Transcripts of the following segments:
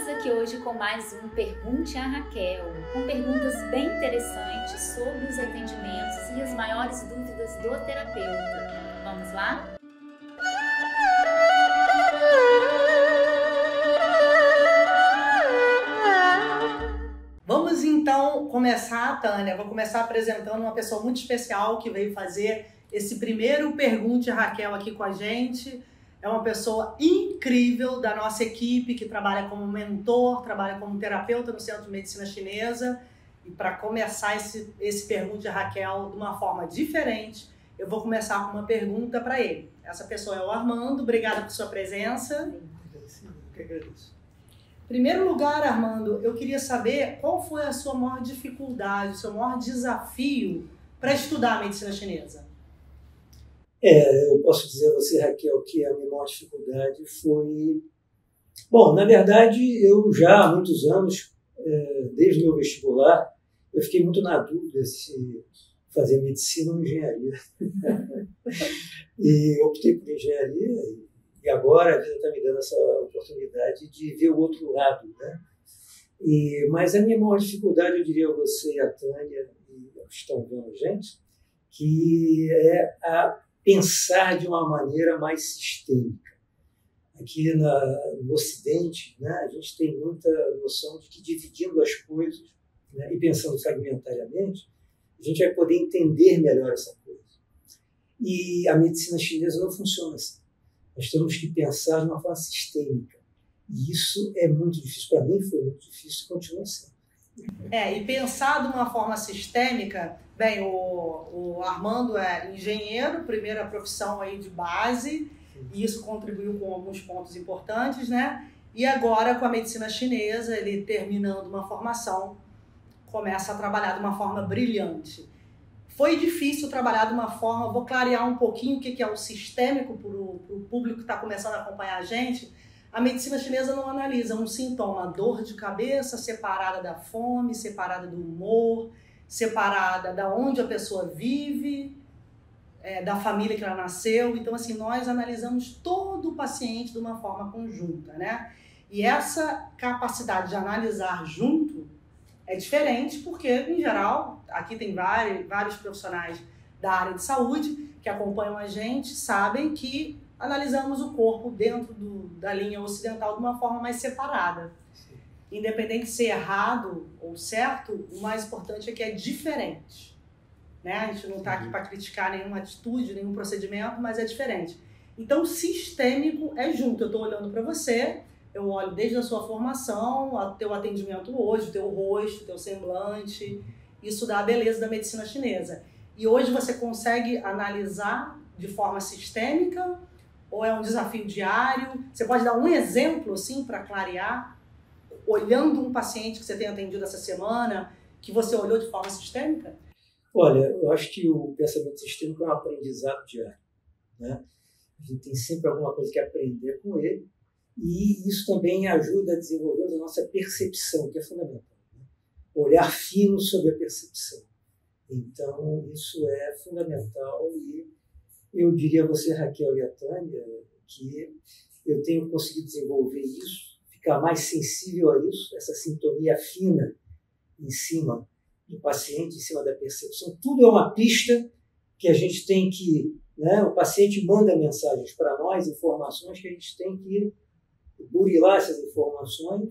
Estamos aqui hoje com mais um Pergunte a Raquel, com perguntas bem interessantes sobre os atendimentos e as maiores dúvidas do terapeuta. Vamos lá? Vamos então começar, Tânia. Vou começar apresentando uma pessoa muito especial que veio fazer esse primeiro Pergunte a Raquel aqui com a gente. É uma pessoa incrível da nossa equipe que trabalha como mentor, trabalha como terapeuta no Centro de Medicina Chinesa. E para começar esse Pergunte a Raquel de uma forma diferente, eu vou começar com uma pergunta para ele. Essa pessoa é o Armando. Obrigada por sua presença. Eu que agradeço. Em primeiro lugar, Armando, eu queria saber qual foi a sua maior dificuldade, o seu maior desafio para estudar a medicina chinesa. Eu posso dizer a você, Raquel, que a minha maior dificuldade foi... Bom, na verdade, eu já há muitos anos, desde o meu vestibular, eu fiquei muito na dúvida se fazer medicina ou engenharia. E optei por engenharia e agora a vida está me dando essa oportunidade de ver o outro lado, né? Mas a minha maior dificuldade, eu diria a você e a Tânia, e os que estão vendo a gente, que é a pensar de uma maneira mais sistêmica. Aqui no Ocidente, né, a gente tem muita noção de que dividindo as coisas, né, e pensando fragmentariamente, a gente vai poder entender melhor essa coisa. E a medicina chinesa não funciona assim. Nós temos que pensar de uma forma sistêmica. E isso é muito difícil. Para mim foi muito difícil e continua sendo. E pensar de uma forma sistêmica, bem, o Armando é engenheiro, primeira profissão aí de base, e isso contribuiu com alguns pontos importantes, né? E agora, com a medicina chinesa, ele terminando uma formação, começa a trabalhar de uma forma brilhante. Foi difícil trabalhar de uma forma, vou clarear um pouquinho o que é o sistêmico para o público que está começando a acompanhar a gente. A medicina chinesa não analisa um sintoma, dor de cabeça separada da fome, separada do humor, separada da onde a pessoa vive, da família que ela nasceu. Então, assim, nós analisamos todo o paciente de uma forma conjunta, né? E essa capacidade de analisar junto é diferente porque, em geral, aqui tem vários profissionais da área de saúde que acompanham a gente, sabem que analisamos o corpo dentro da linha ocidental de uma forma mais separada. Sim. Independente de ser errado ou certo, o mais importante é que é diferente. Né? A gente não está aqui para criticar nenhuma atitude, nenhum procedimento, mas é diferente. Então, sistêmico é junto. Eu estou olhando para você, eu olho desde a sua formação, o teu atendimento hoje, o teu rosto, o teu semblante. Isso dá a beleza da medicina chinesa. E hoje você consegue analisar de forma sistêmica ou é um desafio diário? Você pode dar um exemplo, assim, para clarear, olhando um paciente que você tem atendido essa semana, que você olhou de forma sistêmica? Olha, eu acho que o pensamento sistêmico é um aprendizado diário, né? A gente tem sempre alguma coisa que aprender com ele, e isso também ajuda a desenvolver a nossa percepção, que é fundamental, né? Olhar fino sobre a percepção. Então, isso é fundamental e eu diria a você, Raquel e a Tânia, que eu tenho conseguido desenvolver isso, ficar mais sensível a isso, essa sintonia fina em cima do paciente, em cima da percepção. Tudo é uma pista que a gente tem que... Né, o paciente manda mensagens para nós, informações que a gente tem que burilar essas informações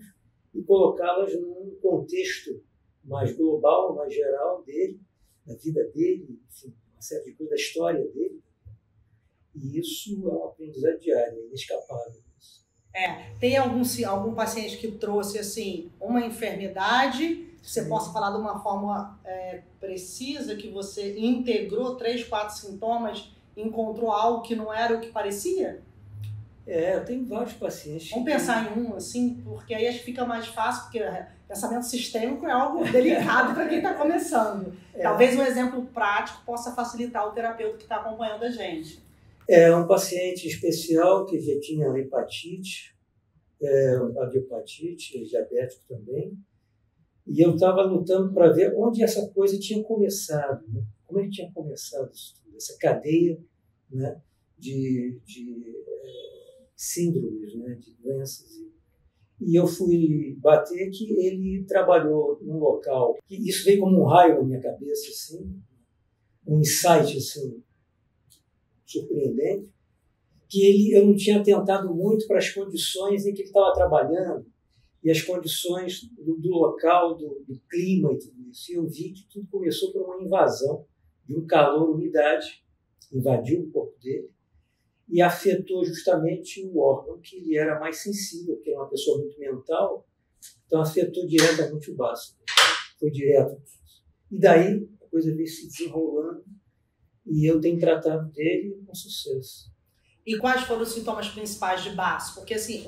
e colocá-las num contexto mais global, mais geral dele, da vida dele, enfim, uma série de coisas da história dele. E isso é um aprendizado diário, é inescapável. Tem algum paciente que trouxe assim, uma enfermidade, você possa falar de uma forma precisa, que você integrou 3, 4 sintomas, encontrou algo que não era o que parecia? Eu tenho vários pacientes. Vamos pensar em um, assim, porque aí acho que fica mais fácil, porque pensamento sistêmico é algo delicado para quem está começando. Talvez um exemplo prático possa facilitar o terapeuta que está acompanhando a gente. Um paciente especial que já tinha hepatite, hepatite, diabético também, e eu estava lutando para ver onde essa coisa tinha começado, né? Como é que tinha começado isso tudo, essa cadeia, né, de síndromes, né, de doenças. e eu fui bater que ele trabalhou num local, e isso veio como um raio na minha cabeça, assim, um insight assim, surpreendente, que eu não tinha atentado muito para as condições em que ele estava trabalhando e as condições do local, do clima e tudo isso. E eu vi que tudo começou por uma invasão de um calor, umidade, invadiu o corpo dele e afetou justamente o órgão que ele era mais sensível, porque é uma pessoa muito mental, então afetou diretamente o baço. Foi direto. E daí a coisa veio se desenrolando e eu tenho tratado dele com sucesso. E quais foram os sintomas principais de baço? Porque, assim,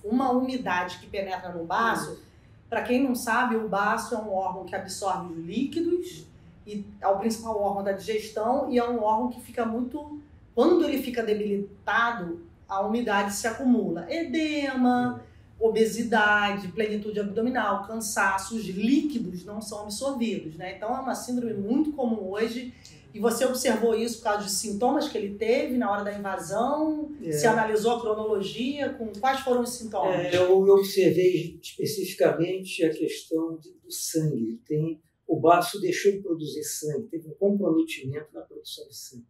uma umidade que penetra no baço, para quem não sabe, o baço é um órgão que absorve os líquidos e é o principal órgão da digestão e é um órgão que fica muito... Quando ele fica debilitado, a umidade se acumula. Edema, obesidade, plenitude abdominal, cansaço, os líquidos não são absorvidos, né? Então, é uma síndrome muito comum hoje. E você observou isso por causa dos sintomas que ele teve na hora da invasão? Se analisou a cronologia? Quais foram os sintomas? Eu observei especificamente a questão do sangue. O baço deixou de produzir sangue, teve um comprometimento na produção de sangue.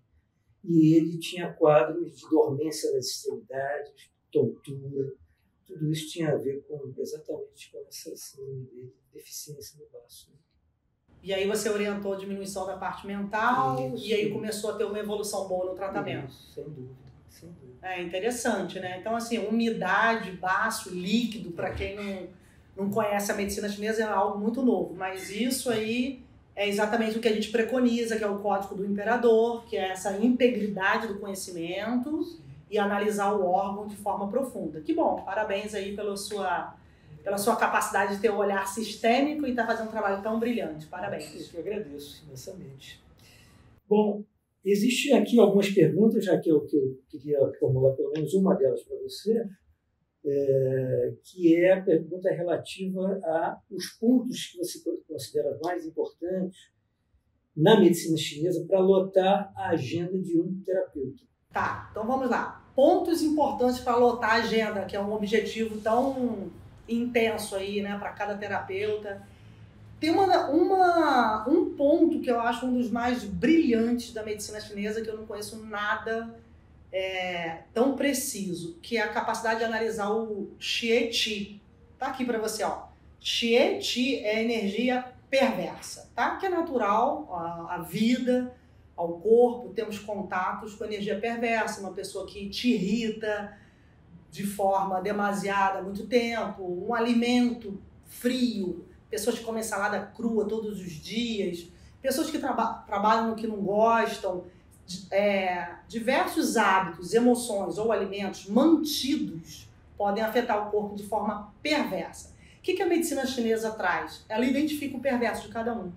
E ele tinha quadros de dormência das extremidades, tontura. Tudo isso tinha a ver exatamente com essa síndrome de deficiência no baço. E aí você orientou a diminuição da parte mental e aí começou a ter uma evolução boa no tratamento. Sem dúvida, sem dúvida. É interessante, né? Então, assim, umidade, baço, líquido, para quem não conhece a medicina chinesa, é algo muito novo. Mas isso aí é exatamente o que a gente preconiza, que é o Código do Imperador, que é essa integridade do conhecimento e analisar o órgão de forma profunda. Que bom, parabéns aí pela sua capacidade de ter um olhar sistêmico e estar fazendo um trabalho tão brilhante. Parabéns. Eu agradeço imensamente. Bom, existem aqui algumas perguntas, já que eu queria formular pelo menos uma delas para você, que é a pergunta relativa aos pontos que você considera mais importantes na medicina chinesa para lotar a agenda de um terapeuta. Tá, então vamos lá. Pontos importantes para lotar a agenda, que é um objetivo tão intenso aí, né, para cada terapeuta. Tem um ponto que eu acho um dos mais brilhantes da medicina chinesa, que eu não conheço nada tão preciso, que é a capacidade de analisar o Xie Qi. Tá aqui para você, ó. Xie Qi é energia perversa, tá? Que é natural à vida, ao corpo, temos contatos com energia perversa, uma pessoa que te irrita de forma demasiada há muito tempo, um alimento frio, pessoas que comem salada crua todos os dias, pessoas que trabalham no que não gostam, diversos hábitos, emoções ou alimentos mantidos podem afetar o corpo de forma perversa. O que a medicina chinesa traz? Ela identifica o perverso de cada um.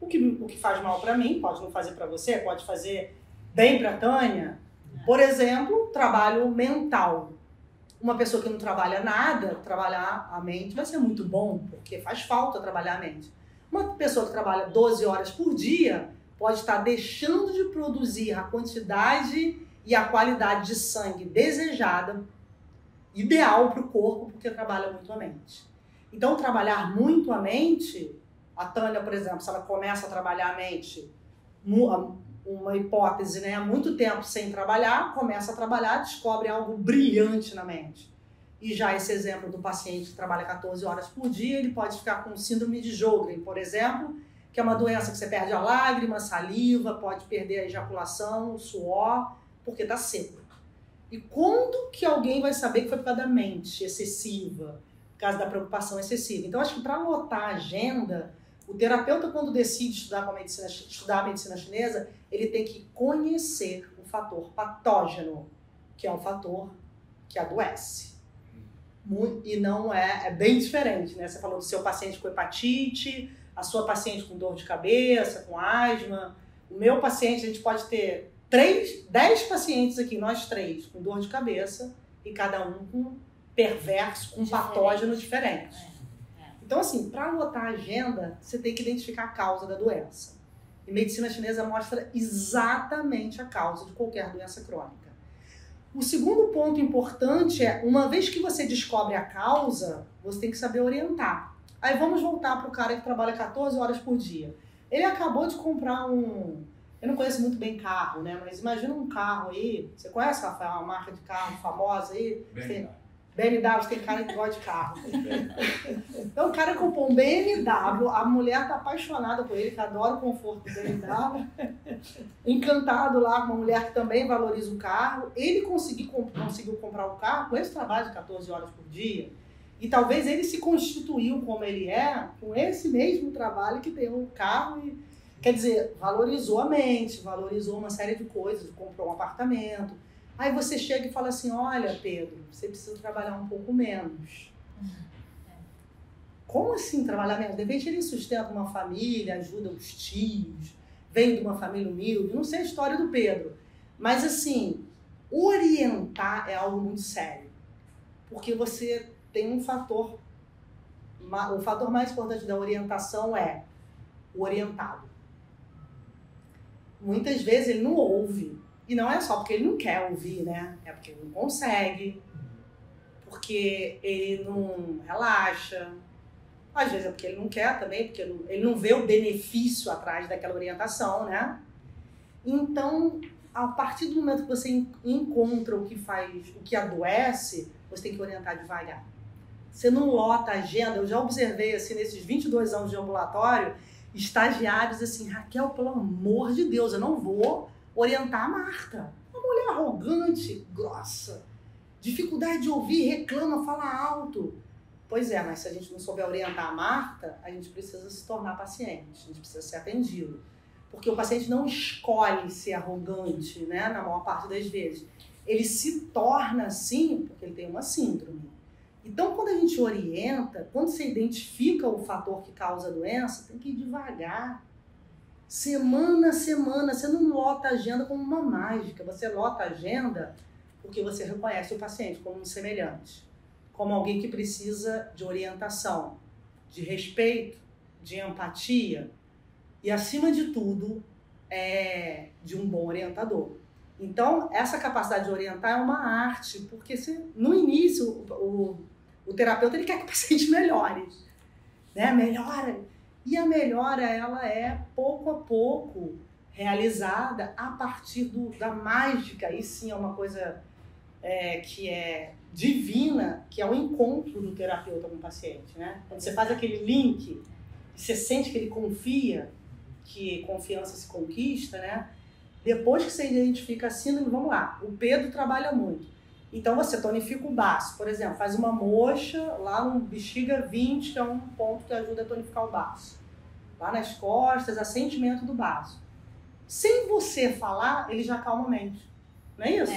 O que faz mal para mim pode não fazer para você, pode fazer bem para a Tânia. Por exemplo, trabalho mental. Uma pessoa que não trabalha nada, trabalhar a mente vai ser muito bom, porque faz falta trabalhar a mente. Uma pessoa que trabalha 12 horas por dia pode estar deixando de produzir a quantidade e a qualidade de sangue desejada, ideal para o corpo, porque trabalha muito a mente. Então, trabalhar muito a mente, a Tânia, por exemplo, se ela começa a trabalhar a mente, uma hipótese, né, há muito tempo sem trabalhar, começa a trabalhar, descobre algo brilhante na mente. E já esse exemplo do paciente que trabalha 14 horas por dia, ele pode ficar com síndrome de Sjögren, por exemplo, que é uma doença que você perde a lágrima, saliva, pode perder a ejaculação, o suor, porque está seco. E quando que alguém vai saber que foi por causa da mente excessiva, por causa da preocupação excessiva? Então, acho que para lotar a agenda, o terapeuta, quando decide estudar a medicina chinesa, ele tem que conhecer o fator patógeno, que é um fator que adoece. E não é bem diferente, né? Você falou do seu paciente com hepatite, a sua paciente com dor de cabeça, com asma. O meu paciente, a gente pode ter 10 pacientes aqui, nós 3, com dor de cabeça, e cada um com perverso, com patógeno diferente. Então, assim, para lotar a agenda, você tem que identificar a causa da doença. E medicina chinesa mostra exatamente a causa de qualquer doença crônica. O segundo ponto importante é, uma vez que você descobre a causa, você tem que saber orientar. Aí vamos voltar para o cara que trabalha 14 horas por dia. Ele acabou de comprar um... Eu não conheço muito bem carro, né? Mas imagina um carro aí. Você conhece, Rafael, uma marca de carro famosa aí? BMW, tem cara que gosta de carro. Então o cara comprou um BMW, a mulher tá apaixonada por ele, que adora o conforto do BMW. Encantado lá com uma mulher que também valoriza o carro. Ele conseguiu comprar o carro com esse trabalho de 14 horas por dia. E talvez ele se constituiu como ele é com esse mesmo trabalho que tem um carro e, quer dizer, valorizou a mente, valorizou uma série de coisas, comprou um apartamento. Aí você chega e fala assim, olha, Pedro, você precisa trabalhar um pouco menos. Como assim trabalhar menos? De repente ele sustenta uma família, ajuda os tios, vem de uma família humilde, não sei a história do Pedro. Mas assim, orientar é algo muito sério. Porque você tem um fator, o fator mais importante da orientação é o orientado. Muitas vezes ele não ouve. E não é só porque ele não quer ouvir, né? É porque ele não consegue, porque ele não relaxa. Às vezes é porque ele não quer também, porque ele não vê o benefício atrás daquela orientação, né? Então, a partir do momento que você encontra o que adoece, você tem que orientar devagar. Você não lota a agenda. Eu já observei, assim, nesses 22 anos de ambulatório, estagiários assim, Raquel, pelo amor de Deus, eu não vou orientar a Marta. Uma mulher arrogante, grossa, dificuldade de ouvir, reclama, fala alto. Pois é, mas se a gente não souber orientar a Marta, a gente precisa se tornar paciente, a gente precisa ser atendido. Porque o paciente não escolhe ser arrogante, né, na maior parte das vezes. Ele se torna assim porque ele tem uma síndrome. Então, quando a gente orienta, quando você identifica o fator que causa a doença, tem que ir devagar. Semana a semana, você não lota a agenda como uma mágica, você lota a agenda porque você reconhece o paciente como um semelhante, como alguém que precisa de orientação, de respeito, de empatia e, acima de tudo, de um bom orientador. Então, essa capacidade de orientar é uma arte, porque no início o terapeuta ele quer que o paciente melhore, né? Melhora. E a melhora, ela é pouco a pouco realizada a partir da mágica. E sim, é uma coisa que é divina, que é o encontro do terapeuta com o paciente, né? Quando você faz aquele link, você sente que ele confia, que confiança se conquista, né? Depois que você identifica a síndrome, vamos lá, o Pedro trabalha muito. Então você tonifica o baço, por exemplo, faz uma moxa lá no bexiga 20, que é um ponto que ajuda a tonificar o baço. Lá nas costas, assentimento do baço. Sem você falar, ele já calma a mente. Não é isso?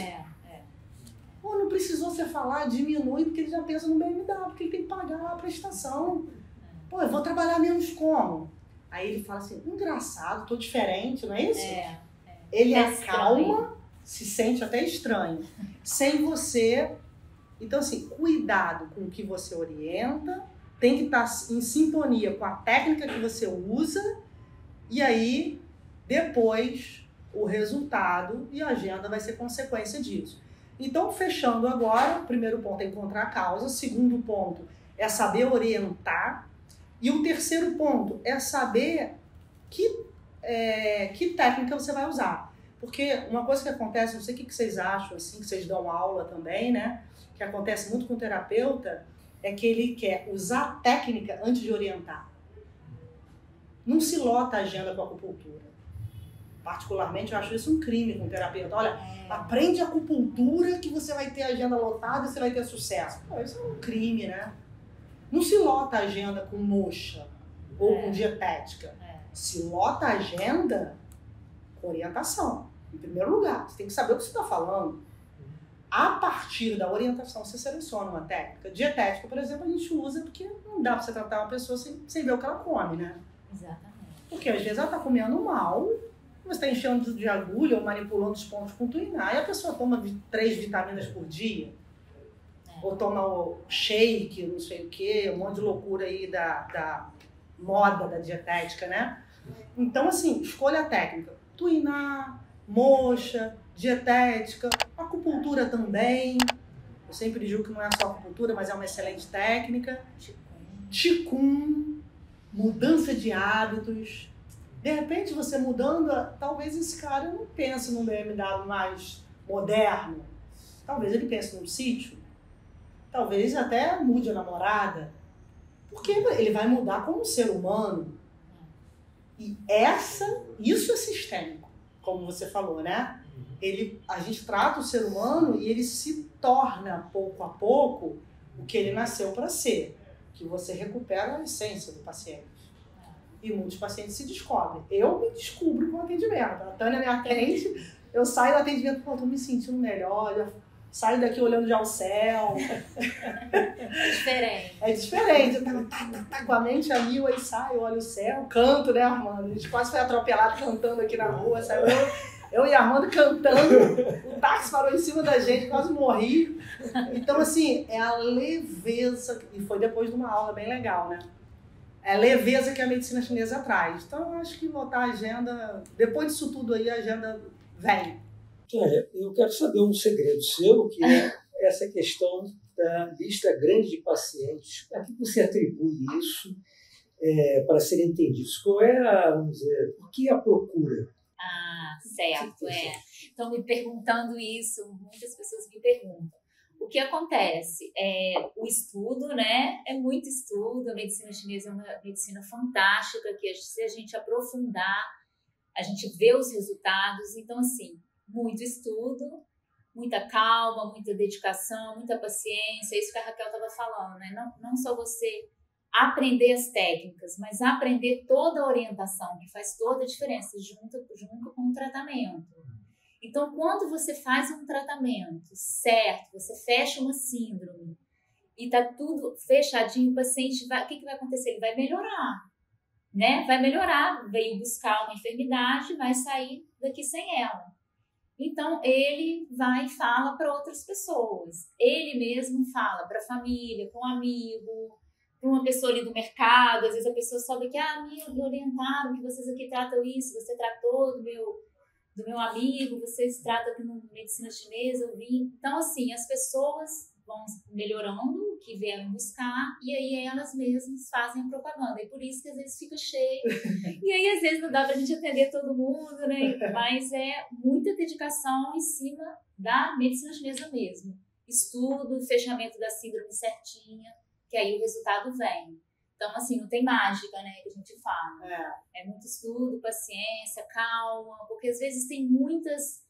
Pô, não precisou você falar, diminui, porque ele já pensa no BMW, porque ele tem que pagar lá a prestação. Pô, eu vou trabalhar menos como? Aí ele fala assim, engraçado, tô diferente, não é isso? Ele acalma, se sente até estranho. Sem você... Então, assim, cuidado com o que você orienta, tem que estar em sintonia com a técnica que você usa, e aí, depois, o resultado e a agenda vai ser consequência disso. Então, fechando agora, o primeiro ponto é encontrar a causa, o segundo ponto é saber orientar, e o terceiro ponto é saber que técnica você vai usar. Porque uma coisa que acontece, não sei o que vocês acham, assim, que vocês dão aula também, né? Que acontece muito com o terapeuta, é que ele quer usar a técnica antes de orientar. Não se lota a agenda com a acupuntura. Particularmente, eu acho isso um crime com o terapeuta. Olha, aprende acupuntura que você vai ter a agenda lotada e você vai ter sucesso. Pô, isso é um crime, né? Não se lota a agenda com moxa ou com dietética. Se lota a agenda com orientação. Em primeiro lugar, você tem que saber o que você está falando. A partir da orientação, você seleciona uma técnica. Dietética, por exemplo, a gente usa porque não dá para você tratar uma pessoa sem ver o que ela come, né? Exatamente. Porque às vezes ela está comendo mal, você está enchendo de agulha ou manipulando os pontos com tuiná, e a pessoa toma 3 vitaminas por dia. Ou toma o shake, não sei o quê, um monte de loucura aí da moda da dietética, né? Então, assim, escolha a técnica. Tuiná, moxa, dietética. Acupuntura também. Eu sempre digo que não é só acupuntura, mas é uma excelente técnica. Qigong, mudança de hábitos. De repente, você mudando, talvez esse cara não pense num BMW mais moderno. Talvez ele pense num sítio. Talvez até mude a namorada. Porque ele vai mudar como ser humano. E isso é sistêmico, como você falou, né? A gente trata o ser humano e ele se torna, pouco a pouco, o que ele nasceu para ser. Que você recupera a essência do paciente. E muitos pacientes se descobrem. Eu me descubro com o atendimento. A Tânia me atende, eu saio do atendimento, pô, tô me sentindo melhor, já saio daqui olhando já o céu. É diferente. É diferente. Eu tava com a mente a mil, aí saio, olho o céu, canto, né, Armando? A gente quase foi atropelado cantando aqui na rua, saiu eu e Armando cantando, o táxi parou em cima da gente, quase morri. Então, assim, é a leveza, e foi depois de uma aula bem legal, né? É a leveza que a medicina chinesa traz. Então, eu acho que botar a agenda, depois disso tudo aí, a agenda vem. Olha, eu quero saber um segredo seu, que é essa questão da lista grande de pacientes. A que você atribui isso para serem entendidos? Qual é vamos dizer, por que a procura? Ah, certo, Estão me perguntando isso, muitas pessoas me perguntam. O que acontece? O estudo, né? É muito estudo, a medicina chinesa é uma medicina fantástica, que se a gente aprofundar, a gente vê os resultados. Então, assim, muito estudo, muita calma, muita dedicação, muita paciência, isso que a Raquel estava falando, né? Não só você aprender as técnicas, mas aprender toda a orientação, que faz toda a diferença, junto com o tratamento. Então, quando você faz um tratamento certo, você fecha uma síndrome e tá tudo fechadinho, o paciente o que vai acontecer? Ele vai melhorar, né? Vai melhorar, veio buscar uma enfermidade, vai sair daqui sem ela. Então, ele vai e fala para outras pessoas. Ele mesmo fala para a família, para um amigo, para uma pessoa ali do mercado. Às vezes a pessoa sobe aqui, me orientaram que vocês aqui tratam isso, você tratou do meu amigo, vocês tratam aqui na medicina chinesa, eu vi. Então, assim, as pessoas vão melhorando o que vieram buscar e aí elas mesmas fazem a propaganda. E por isso que às vezes fica cheio. E aí, às vezes, não dá pra gente atender todo mundo, né? Mas é muita dedicação em cima da medicina chinesa mesmo. Estudo, fechamento da síndrome certinha, que aí o resultado vem. Então, assim, não tem mágica, né, que a gente fala. É muito estudo, paciência, calma, porque às vezes tem muitas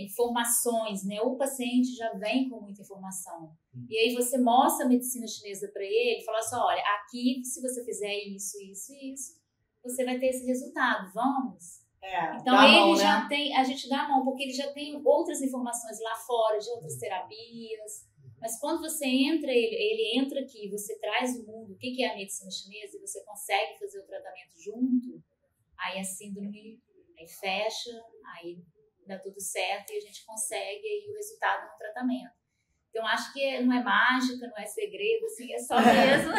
informações, né? O paciente já vem com muita informação. E aí você mostra a medicina chinesa para ele, fala assim, olha, aqui, se você fizer isso, isso e isso, você vai ter esse resultado, vamos? Então, ele já tem, a gente dá a mão, porque ele já tem outras informações lá fora, de outras terapias. Mas quando você entra, ele entra aqui, você traz o mundo, o que é a medicina chinesa, e você consegue fazer o tratamento junto, aí a síndrome aí fecha, aí dá tudo certo e a gente consegue aí o resultado no tratamento. Então, acho que não é mágica, não é segredo, assim, é só mesmo...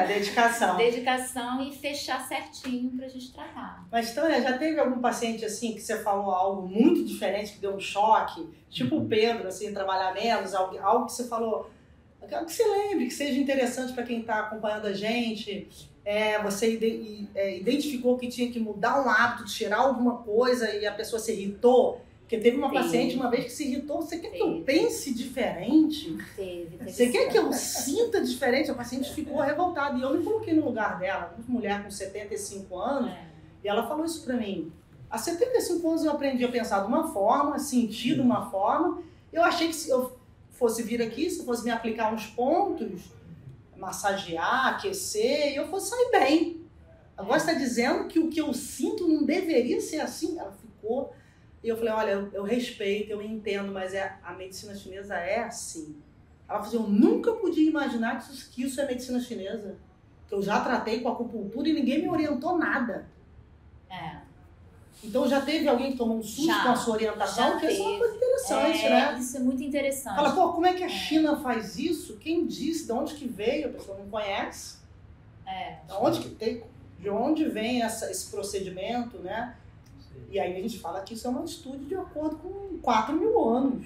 dedicação. Dedicação e fechar certinho pra gente tratar. Mas, Tânia, já teve algum paciente, assim, que você falou algo muito diferente, que deu um choque? Tipo o Pedro, assim, trabalhar menos, algo que você falou... Algo que você lembre, que seja interessante para quem está acompanhando a gente. Você identificou que tinha que mudar um hábito, tirar alguma coisa e a pessoa se irritou. Porque teve uma paciente uma vez que se irritou. Você quer que eu pense diferente? Você quer que eu sinta diferente? A paciente ficou revoltada. E eu me coloquei no lugar dela, uma mulher com 75 anos. E ela falou isso para mim. Há 75 anos eu aprendi a pensar de uma forma, sentir de uma forma. Eu achei que se eu fosse vir aqui, se eu fosse me aplicar uns pontos, massagear, aquecer, eu fosse sair bem. Agora você está dizendo que o que eu sinto não deveria ser assim? Ela ficou... E eu falei, olha, eu respeito, eu entendo, mas a medicina chinesa é assim. Ela falou assim, eu nunca podia imaginar que isso é medicina chinesa. Que eu já tratei com acupuntura e ninguém me orientou nada. Então já teve alguém que tomou um susto com a sua orientação? Porque isso é uma coisa interessante, né? Isso é muito interessante. Fala, pô, como é que a China faz isso? Quem disse? De onde que veio? A pessoa não conhece. De onde vem esse procedimento, né? E aí a gente fala que isso é uma atitude de acordo com 4.000 anos.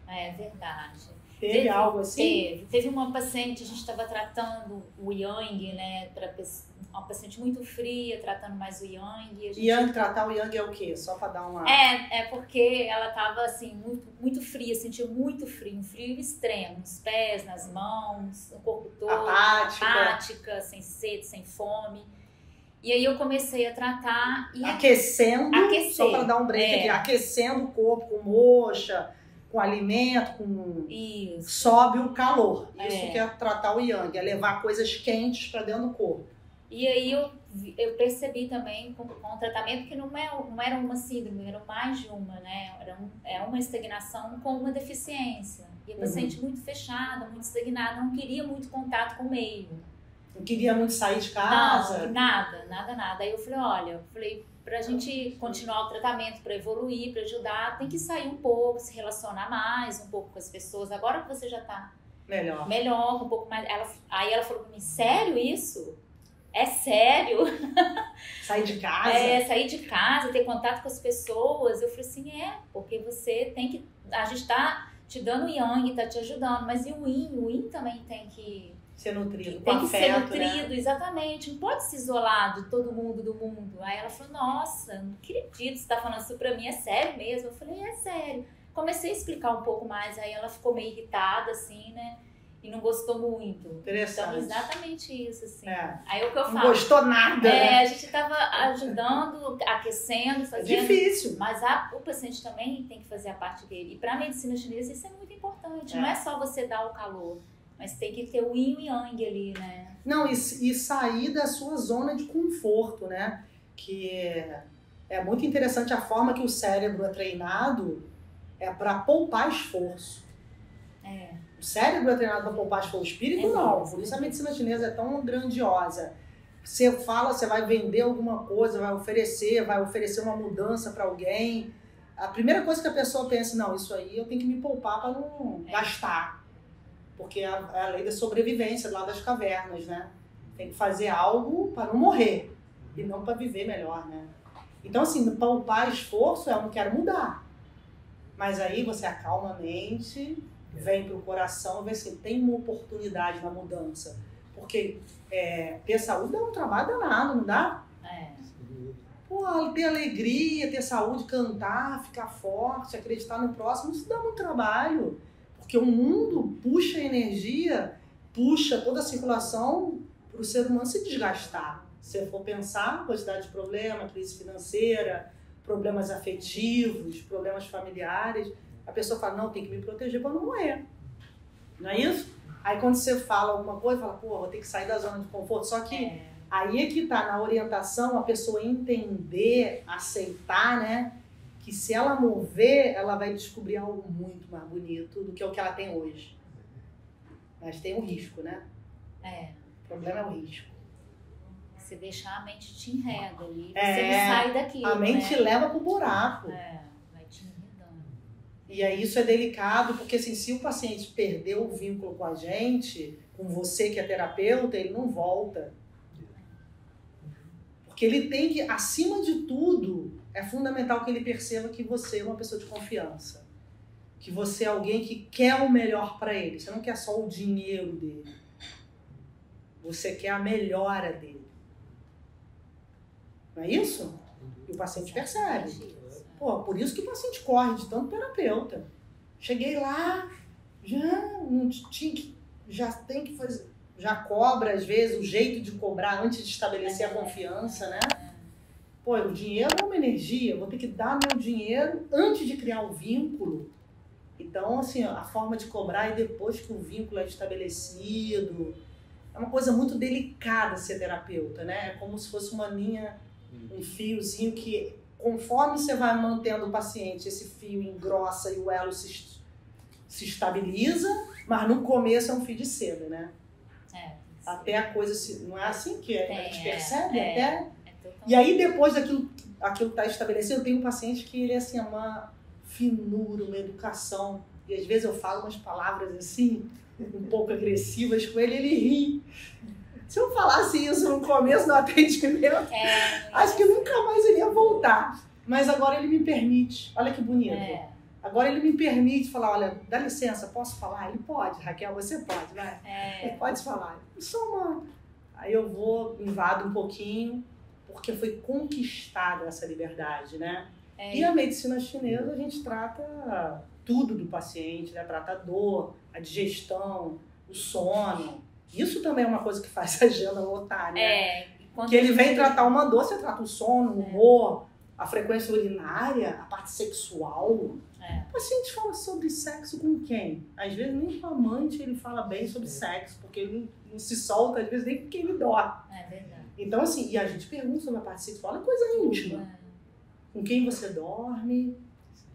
É verdade. Teve algo assim? Teve uma paciente, a gente estava tratando o Yang, né? Uma paciente muito fria, tratando mais o Yang. Yang, tratar o Yang é o quê? Só para dar uma... É porque ela estava assim, muito fria, sentiu muito frio, um frio extremo, nos pés, nas mãos, no corpo todo, apática, sem sede, sem fome. E aí eu comecei a tratar e... Aquecer, só para dar um break aqui, aquecendo o corpo com moxa, com alimento, com... Isso. Sobe o calor. Isso que é tratar o Yang, é levar coisas quentes para dentro do corpo. E aí eu percebi também com o tratamento que não era uma síndrome, era mais de uma, né? Era uma estagnação com uma deficiência. E a paciente muito fechada, muito estagnada, não queria muito contato com o meio. Não queria muito sair de casa? Não, nada. Aí eu falei, pra gente continuar o tratamento, pra evoluir, pra ajudar, tem que sair um pouco, se relacionar mais um pouco com as pessoas. Agora que você já tá melhor, um pouco mais... Aí ela falou pra mim, sério isso? É sério? Sair de casa? Sair de casa, ter contato com as pessoas. Eu falei assim, porque você tem que... A gente tá te dando o Yang, tá te ajudando, mas e o Yin também tem que... Ser nutrido, tem que afeto, ser nutrido, né? Exatamente. Não pode se isolar de todo mundo do mundo. Aí ela falou, nossa, não acredito, você tá falando isso pra mim, é sério mesmo? Eu falei, é sério. Comecei a explicar um pouco mais, aí ela ficou meio irritada, assim, né? E não gostou muito. Interessante. Então, exatamente isso, assim. Aí o que eu falo... Não gostou nada, né? A gente tava ajudando, aquecendo, fazendo... É difícil. Mas o paciente também tem que fazer a parte dele. E pra medicina chinesa isso é muito importante. Não é só você dar o calor, mas tem que ter o yin e yang ali, né? Não, e sair da sua zona de conforto, né? Que é muito interessante a forma que o cérebro é treinado para poupar esforço. O cérebro é treinado para poupar esforço, o espírito não. Por isso a medicina chinesa é tão grandiosa. Você fala, você vai vender alguma coisa, vai oferecer uma mudança para alguém. A primeira coisa que a pessoa pensa, não, isso aí eu tenho que me poupar para não gastar. Porque é a lei da sobrevivência lá das cavernas, né? Tem que fazer algo para não morrer e não para viver melhor, né? Então, assim, poupar esforço eu não quero mudar. Mas aí você acalma a mente, vem para o coração e vê assim, tem uma oportunidade na mudança. Porque ter saúde dá um trabalho danado, não dá? Pô, ter alegria, ter saúde, cantar, ficar forte, acreditar no próximo, isso dá muito trabalho. Porque o mundo puxa a energia, puxa toda a circulação para o ser humano se desgastar. Se você for pensar, quantidade de problemas, crise financeira, problemas afetivos, problemas familiares, a pessoa fala, não, tem que me proteger para não morrer. Não é isso? Aí quando você fala alguma coisa, fala, pô, vou ter que sair da zona de conforto. Só que aí é que tá, na orientação, a pessoa entender, aceitar, né? Que se ela mover, ela vai descobrir algo muito mais bonito do que o que ela tem hoje. Mas tem um risco, né? O problema é o risco. Você deixar a mente te enreda ali, você não sai daquilo, a mente leva pro buraco. Vai te enredando. E aí isso é delicado, porque assim, se o paciente perdeu o vínculo com a gente, com você que é terapeuta, ele não volta. Porque ele tem que, acima de tudo, é fundamental que ele perceba que você é uma pessoa de confiança. Que você é alguém que quer o melhor para ele. Você não quer só o dinheiro dele. Você quer a melhora dele. Não é isso? E o paciente percebe. Pô, por isso que o paciente corre de tanto terapeuta. Cheguei lá, já tem que fazer... Já cobra, às vezes, o jeito de cobrar antes de estabelecer a confiança, né? Pô, o dinheiro é uma energia, eu vou ter que dar meu dinheiro antes de criar o vínculo. Então, assim, a forma de cobrar é depois que o vínculo é estabelecido. É uma coisa muito delicada ser terapeuta, né? É como se fosse uma linha, um fiozinho que, conforme você vai mantendo o paciente, esse fio engrossa e o elo se estabiliza, mas no começo é um fio de seda, né? Até a coisa, não é assim que a gente percebe? E aí, depois daquilo tá estabelecido, eu tenho um paciente que ele é assim, uma finura, uma educação. E às vezes eu falo umas palavras assim, um pouco agressivas com ele, ele ri. Se eu falasse isso no começo do atendimento, acho que nunca mais ele ia voltar. Mas agora ele me permite. Olha que bonito. Agora ele me permite falar, olha, dá licença, posso falar? Ele pode, Raquel, você pode, vai. Ele pode falar. Só uma... Aí eu vou, invado um pouquinho, porque foi conquistada essa liberdade, né? E a medicina chinesa, a gente trata tudo do paciente, né? Trata a dor, a digestão, o sono. Isso também é uma coisa que faz a agenda lotar, né? Que ele vem tratar uma dor, você trata o sono, o humor, a frequência urinária, a parte sexual. O paciente fala sobre sexo com quem? Às vezes nem com a amante ele fala bem sobre sexo, porque ele não se solta, às vezes nem com quem ele dorme. É verdade. Então, assim, e a gente pergunta sobre a parte sexual, é coisa íntima. Com quem você dorme,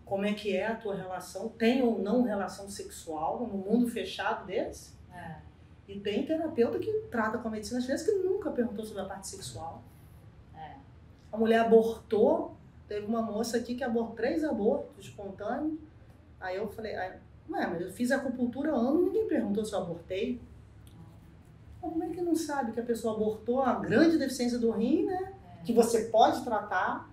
como é que é a tua relação, tem ou não relação sexual num mundo fechado desse? E tem terapeuta que trata com a medicina chinesa que nunca perguntou sobre a parte sexual. A mulher abortou, teve uma moça aqui que abortou 3 abortos espontâneos. Aí eu falei, mas eu fiz acupuntura há anos e ninguém perguntou se eu abortei. Como é que não sabe que a pessoa abortou a grande deficiência do rim, né? Que você pode tratar.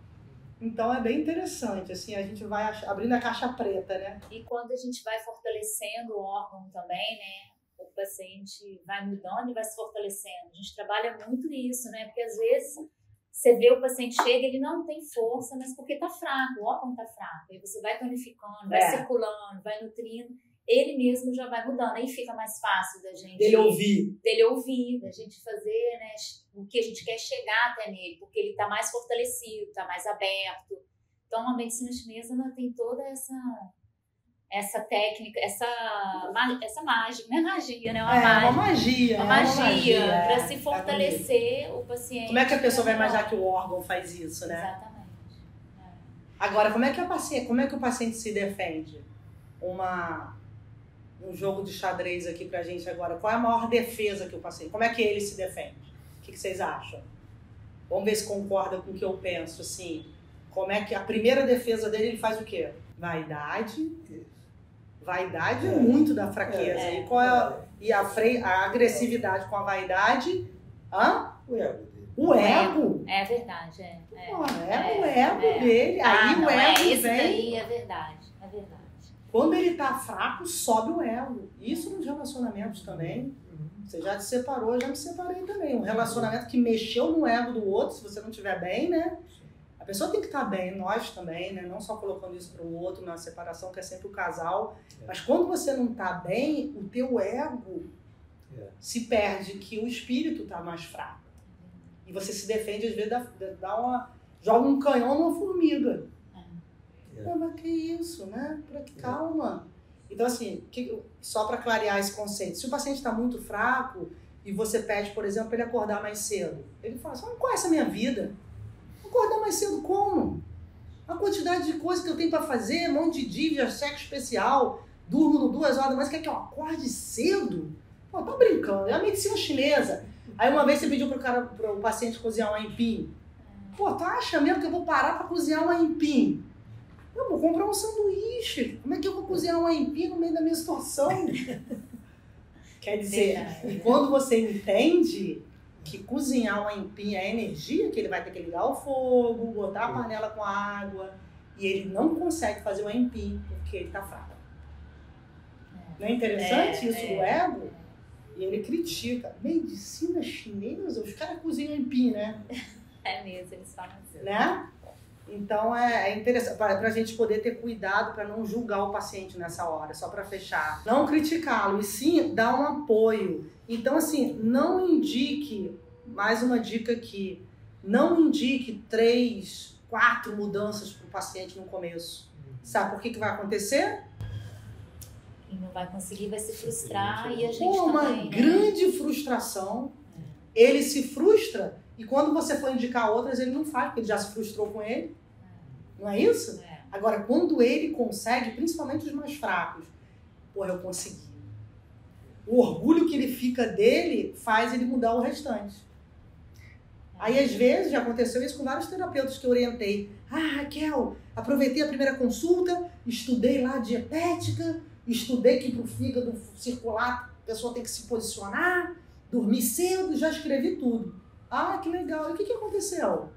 Então é bem interessante, assim, a gente vai abrindo a caixa preta, né? E quando a gente vai fortalecendo o órgão também, né? O paciente vai mudando e vai se fortalecendo. A gente trabalha muito isso, né? Porque às vezes você vê o paciente chega, ele não tem força, mas porque tá fraco, o órgão tá fraco. Aí você vai tonificando, vai circulando, vai nutrindo, ele mesmo já vai mudando. Aí fica mais fácil da gente... Dele ouvir, da gente fazer, né, o que a gente quer chegar até nele, porque ele tá mais fortalecido, tá mais aberto. Então a medicina chinesa ela tem toda essa técnica, essa mágica, não é magia, né? Uma magia para se fortalecer o paciente. Como é que a pessoa vai imaginar que o órgão faz isso, né? Exatamente. Agora, como é que o paciente se defende? Um jogo de xadrez aqui pra gente agora. Qual é a maior defesa que o paciente... Como é que ele se defende? O que vocês acham? Vamos ver se concorda com o que eu penso, assim. Como é que a primeira defesa dele, ele faz o quê? Vaidade. Vaidade é muito da fraqueza. E qual é a agressividade com a vaidade? O ego. É verdade, o ego dele. Aí o ego isso vem. Daí é verdade. Quando ele tá fraco, sobe o ego. Isso nos relacionamentos também. Você já se separou, eu já me separei também. Um relacionamento que mexeu no ego do outro, se você não estiver bem, né? A pessoa tem que estar bem, nós também, né? Não só colocando isso para o outro na separação, que é sempre o casal. Mas quando você não tá bem, o teu ego se perde, que o espírito tá mais fraco. E você se defende, às vezes, joga um canhão numa formiga. Mas que isso, né? Calma. Então, assim, só para clarear esse conceito, se o paciente está muito fraco e você pede, por exemplo, para ele acordar mais cedo, ele fala, você não conhece a minha vida. Acordar mais cedo como? A quantidade de coisas que eu tenho para fazer, um monte de dívida, sexo especial, durmo 2 horas, mas quer que eu acorde cedo? Pô, tá brincando, é a medicina chinesa. Aí uma vez você pediu pro paciente cozinhar um aipim. Pô, tu acha mesmo que eu vou parar para cozinhar um aipim? Eu vou comprar um sanduíche. Como é que eu vou cozinhar um aipim no meio da minha situação? Quer dizer, quando você entende que cozinhar um aipim é energia, que ele vai ter que ligar o fogo, botar a panela com água, e ele não consegue fazer o aipim porque ele tá fraco. Não é interessante isso do ego? E ele critica. Medicina chinesa? Os caras cozinham aipim, né? É mesmo, eles falam assim. Né? Então é interessante para a gente poder ter cuidado para não julgar o paciente nessa hora, só para fechar. Não criticá-lo, e sim dar um apoio. Então, assim, não indique, mais uma dica aqui, não indique 3, 4 mudanças para o paciente no começo. Sabe por que vai acontecer? E não vai conseguir, vai se frustrar e a gente uma grande frustração. Ele se frustra e quando você for indicar outras, ele não faz, porque ele já se frustrou com ele. Não é isso? Agora, quando ele consegue, principalmente os mais fracos, eu consegui. O orgulho que ele fica dele faz ele mudar o restante. Aí, às vezes, já aconteceu isso com vários terapeutas que eu orientei. Raquel, aproveitei a primeira consulta, estudei lá dietética, estudei que para o fígado circular a pessoa tem que se posicionar, dormir cedo, já escrevi tudo. Que legal. E o que aconteceu?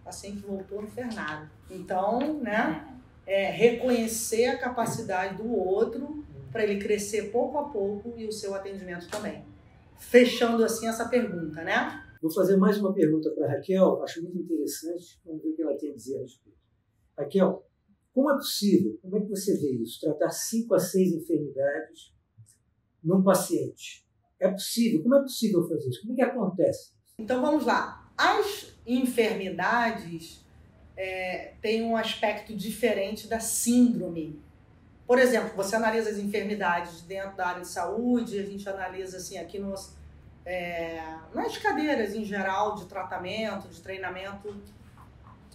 o paciente voltou, não fez nada. Então, né, reconhecer a capacidade do outro para ele crescer pouco a pouco e o seu atendimento também. Fechando assim essa pergunta, né? Vou fazer mais uma pergunta para a Raquel, acho muito interessante, vamos ver o que ela tem a dizer a respeito. Raquel, como é possível, como é que você vê isso, tratar 5 a 6 enfermidades num paciente? É possível? Como é possível fazer isso? Como é que acontece? Então vamos lá. As enfermidades têm um aspecto diferente da síndrome. Por exemplo, você analisa as enfermidades dentro da área de saúde, a gente analisa assim aqui nas cadeiras em geral de tratamento, de treinamento,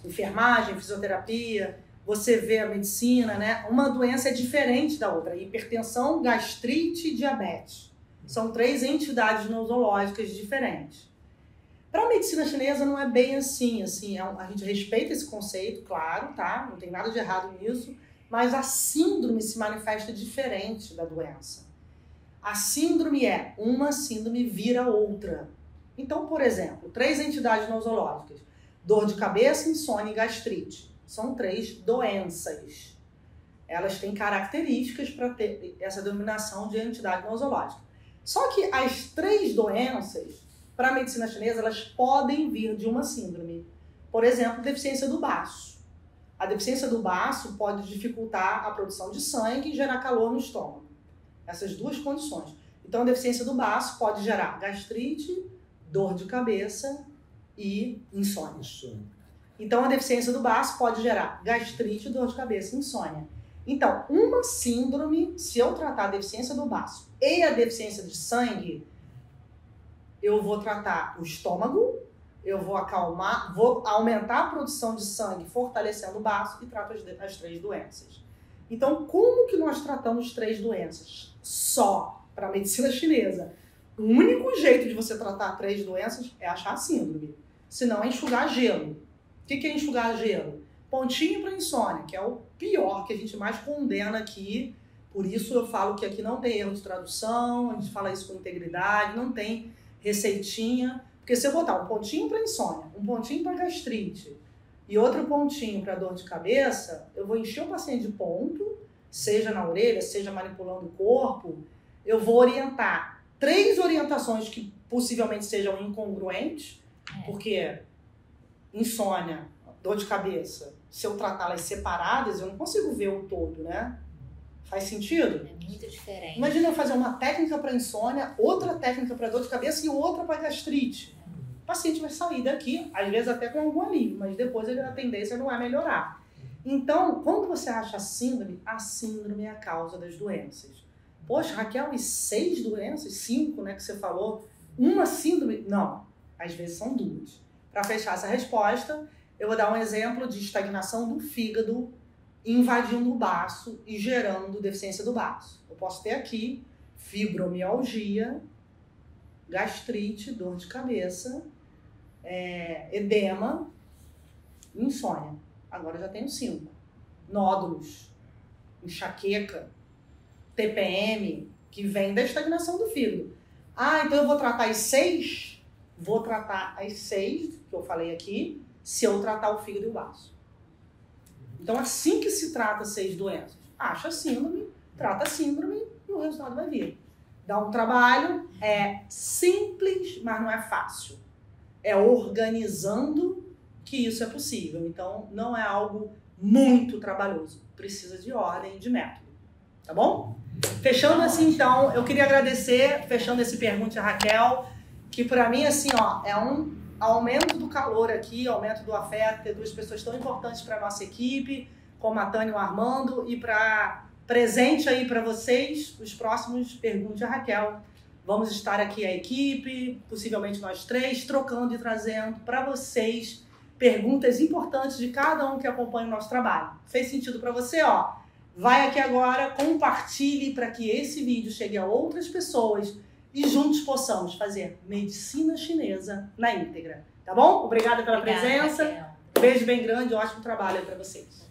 enfermagem, fisioterapia, você vê a medicina, né? Uma doença é diferente da outra, hipertensão, gastrite e diabetes. São 3 entidades nosológicas diferentes. Para a medicina chinesa não é bem assim, a gente respeita esse conceito, claro, tá? Não tem nada de errado nisso, mas a síndrome se manifesta diferente da doença. A síndrome uma síndrome vira outra. Então, por exemplo, 3 entidades nosológicas, dor de cabeça, insônia e gastrite. São 3 doenças. Elas têm características para ter essa denominação de entidade nosológica. Só que as 3 doenças, para a medicina chinesa, elas podem vir de uma síndrome. Por exemplo, deficiência do baço. A deficiência do baço pode dificultar a produção de sangue e gerar calor no estômago. Essas 2 condições. Então, a deficiência do baço pode gerar gastrite, dor de cabeça e insônia. Então, a deficiência do baço pode gerar gastrite, dor de cabeça e insônia. Então, uma síndrome, se eu tratar a deficiência do baço e a deficiência de sangue, eu vou tratar o estômago, eu vou acalmar, vou aumentar a produção de sangue, fortalecendo o baço e trato as 3 doenças. Então, como que nós tratamos 3 doenças? Só para a medicina chinesa. O único jeito de você tratar 3 doenças é achar a síndrome. Senão é enxugar gelo. O que é enxugar gelo? Pontinho para insônia, que é o pior, que a gente mais condena aqui. Por isso eu falo que aqui não tem erro de tradução, a gente fala isso com integridade, não tem receitinha. Porque se eu botar um pontinho para insônia, um pontinho para gastrite e outro pontinho para dor de cabeça, eu vou encher o paciente de ponto, seja na orelha, seja manipulando o corpo. Eu vou orientar 3 orientações que possivelmente sejam incongruentes, porque insônia, dor de cabeça, se eu tratá-las separadas, eu não consigo ver o todo, né? Faz sentido? É muito diferente. Imagina eu fazer uma técnica para insônia, outra técnica para dor de cabeça e outra para gastrite. O paciente vai sair daqui, às vezes até com algum alívio, mas depois a tendência não é melhorar. Então, quando você acha a síndrome é a causa das doenças. Poxa, Raquel, e 6 doenças? 5, né, que você falou? Uma síndrome? Não, às vezes são 2. Para fechar essa resposta, eu vou dar um exemplo de estagnação do fígado invadindo o baço e gerando deficiência do baço. Eu posso ter aqui fibromialgia, gastrite, dor de cabeça, edema, insônia. Agora eu já tenho 5. Nódulos, enxaqueca, TPM, que vem da estagnação do fígado. Então eu vou tratar as 6? Vou tratar as 6, que eu falei aqui, se eu tratar o fígado e o baço. Então, assim que se trata 6 doenças, acha a síndrome, trata a síndrome e o resultado vai vir. Dá um trabalho, é simples, mas não é fácil. É organizando que isso é possível. Então, não é algo muito trabalhoso. Precisa de ordem e de método. Tá bom? Fechando assim, então, eu queria agradecer, fechando esse Pergunte a Raquel, que para mim, assim, é um aumento do calor aqui, aumento do afeto, ter 2 pessoas tão importantes para a nossa equipe, como a Tânia e o Armando, e para presente aí para vocês, os próximos Pergunte a Raquel. Vamos estar aqui a equipe, possivelmente nós 3, trocando e trazendo para vocês perguntas importantes de cada um que acompanha o nosso trabalho. Fez sentido para você? Vai aqui agora, compartilhe para que esse vídeo chegue a outras pessoas e juntos possamos fazer medicina chinesa na íntegra. Tá bom? Obrigada pela presença. Raquel. Beijo bem grande, ótimo trabalho aí para vocês.